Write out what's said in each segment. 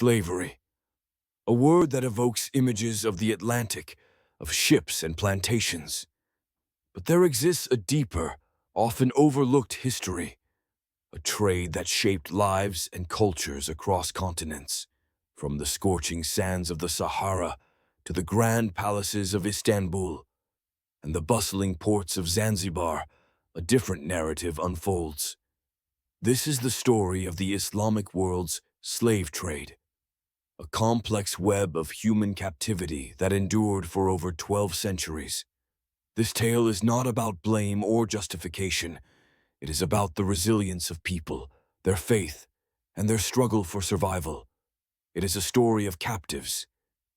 Slavery, a word that evokes images of the Atlantic, of ships and plantations. But there exists a deeper, often overlooked history, a trade that shaped lives and cultures across continents, from the scorching sands of the Sahara to the grand palaces of Istanbul and the bustling ports of Zanzibar. A different narrative unfolds. This is the story of the Islamic world's slave trade, a complex web of human captivity that endured for over 12 centuries. This tale is not about blame or justification. It is about the resilience of people, their faith, and their struggle for survival. It is a story of captives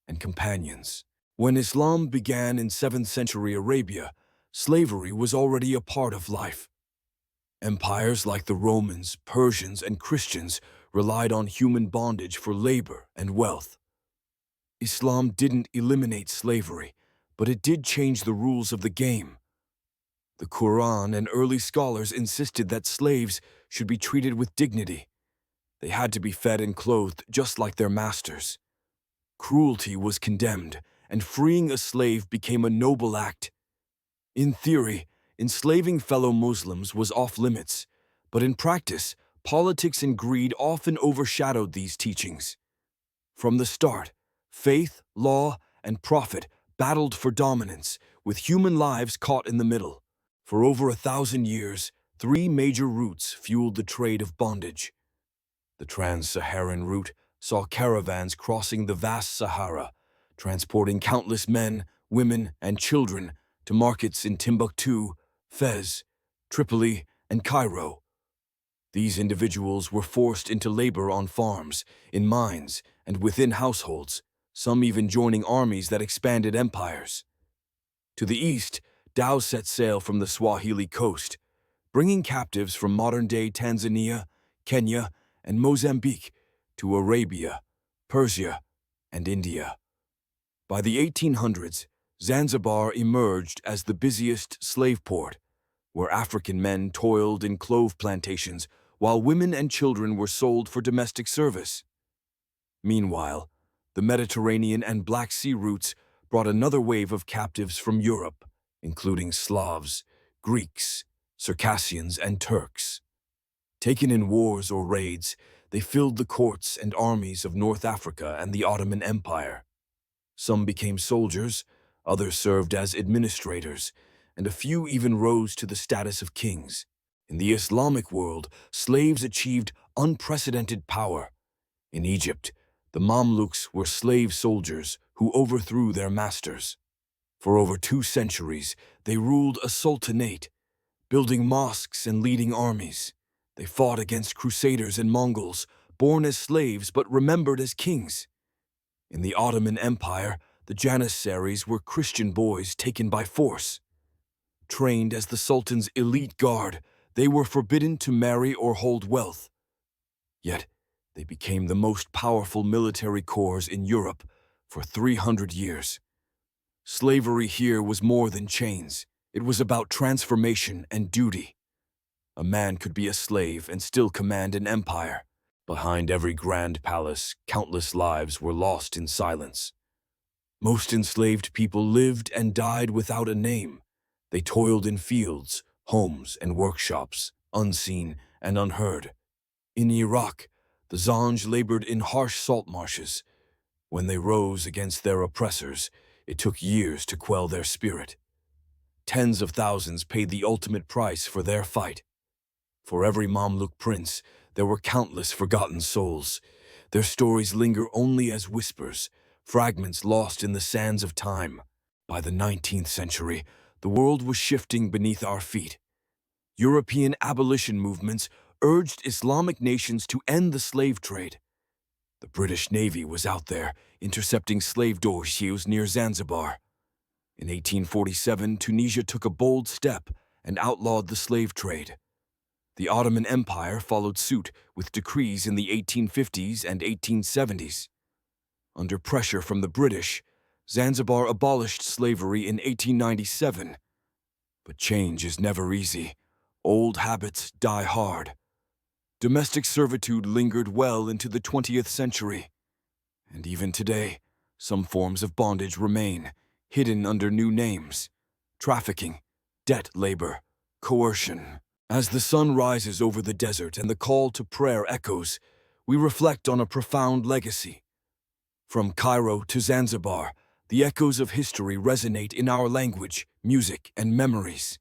and companions. When Islam began in 7th century Arabia, slavery was already a part of life. Empires like the Romans, Persians, and Christians relied on human bondage for labor and wealth. Islam didn't eliminate slavery, but it did change the rules of the game. The Quran and early scholars insisted that slaves should be treated with dignity. They had to be fed and clothed just like their masters. Cruelty was condemned, and freeing a slave became a noble act. In theory, enslaving fellow Muslims was off limits, but in practice, politics and greed often overshadowed these teachings. From the start, faith, law, and profit battled for dominance, with human lives caught in the middle. For over 1,000 years, 3 major routes fueled the trade of bondage. The trans-Saharan route saw caravans crossing the vast Sahara, transporting countless men, women, and children to markets in Timbuktu, Fez, Tripoli, and Cairo. These individuals were forced into labor on farms, in mines, and within households, some even joining armies that expanded empires. To the east, dhows set sail from the Swahili coast, bringing captives from modern-day Tanzania, Kenya, and Mozambique to Arabia, Persia, and India. By the 1800s, Zanzibar emerged as the busiest slave port, where African men toiled in clove plantations while women and children were sold for domestic service. Meanwhile, the Mediterranean and Black Sea routes brought another wave of captives from Europe, including Slavs, Greeks, Circassians, and Turks. Taken in wars or raids, they filled the courts and armies of North Africa and the Ottoman Empire. Some became soldiers, others served as administrators, and a few even rose to the status of kings. In the Islamic world, slaves achieved unprecedented power. In Egypt, the Mamluks were slave soldiers who overthrew their masters. For over 2 centuries, they ruled a sultanate, building mosques and leading armies. They fought against crusaders and Mongols, born as slaves but remembered as kings. In the Ottoman Empire, the Janissaries were Christian boys taken by force. Trained as the Sultan's elite guard, they were forbidden to marry or hold wealth. Yet, they became the most powerful military corps in Europe for 300 years. Slavery here was more than chains. It was about transformation and duty. A man could be a slave and still command an empire. Behind every grand palace, countless lives were lost in silence. Most enslaved people lived and died without a name. They toiled in fields, homes, and workshops, unseen and unheard. In Iraq, the Zanj labored in harsh salt marshes. When they rose against their oppressors, it took years to quell their spirit. Tens of thousands paid the ultimate price for their fight. For every Mamluk prince, there were countless forgotten souls. Their stories linger only as whispers, fragments lost in the sands of time. By the 19th century, the world was shifting beneath our feet. European abolition movements urged Islamic nations to end the slave trade. The British Navy was out there, intercepting slave ships near Zanzibar. In 1847, Tunisia took a bold step and outlawed the slave trade. The Ottoman Empire followed suit with decrees in the 1850s and 1870s. Under pressure from the British, Zanzibar abolished slavery in 1897. But change is never easy. Old habits die hard. Domestic servitude lingered well into the 20th century. And even today, some forms of bondage remain, hidden under new names: trafficking, debt labor, coercion. As the sun rises over the desert and the call to prayer echoes, we reflect on a profound legacy. From Cairo to Zanzibar, the echoes of history resonate in our language, music, and memories.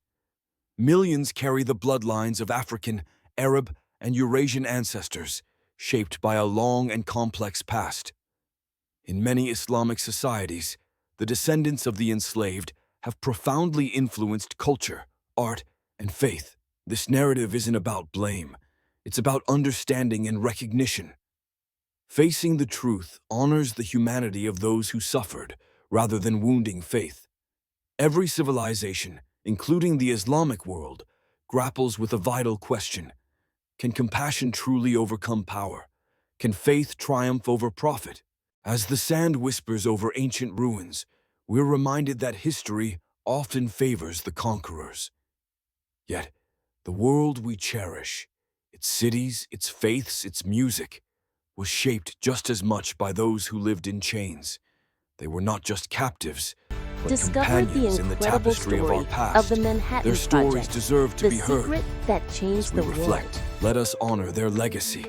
Millions carry the bloodlines of African, Arab, and Eurasian ancestors, shaped by a long and complex past. In many Islamic societies, the descendants of the enslaved have profoundly influenced culture, art, and faith. This narrative isn't about blame. It's about understanding and recognition. Facing the truth honors the humanity of those who suffered, rather than wounding faith. Every civilization, including the Islamic world, grapples with a vital question: can compassion truly overcome power? Can faith triumph over profit? As the sand whispers over ancient ruins, we're reminded that history often favors the conquerors. Yet, the world we cherish, its cities, its faiths, its music, was shaped just as much by those who lived in chains. They were not just captives, but Discover the companions in the incredible tapestry of story our past. of the Manhattan Their stories Project, deserve to the be heard. secret that changed As we the world. reflect, let us honor their legacy.